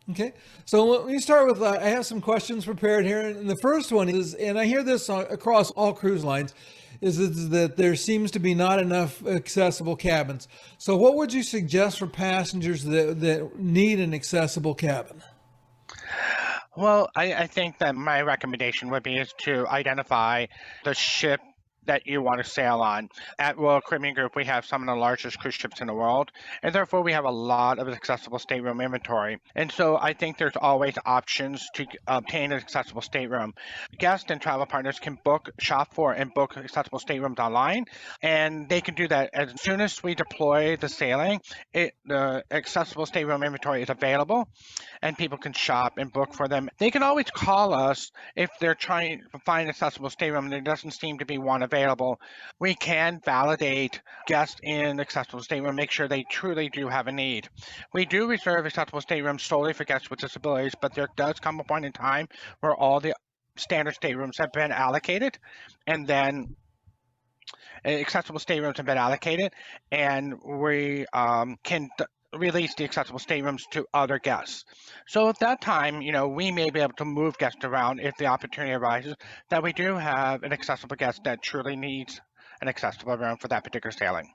Okay, so let me start with I have some questions prepared here, and the first one is, and I hear this across all cruise lines, is that there seems to be not enough accessible cabins. So, what would you suggest for passengers that need an accessible cabin? Well, I think that my recommendation would be is to identify the ship that you want to sail on. At Royal Caribbean Group, we have some of the largest cruise ships in the world, and therefore we have a lot of accessible stateroom inventory. And so I think there's always options to obtain an accessible stateroom. Guests and travel partners can shop for, and book accessible staterooms online, and they can do that as soon as we deploy the sailing. The accessible stateroom inventory is available and people can shop and book for them. They can always call us if they're trying to find an accessible stateroom and there doesn't seem to be one available. We can validate guests in accessible stateroom, make sure they truly do have a need. We do reserve accessible staterooms solely for guests with disabilities, but there does come a point in time where all the standard staterooms have been allocated, and then accessible staterooms have been allocated, and we can release the accessible staterooms to other guests. So at that time, we may be able to move guests around if the opportunity arises that we do have an accessible guest that truly needs an accessible room for that particular sailing.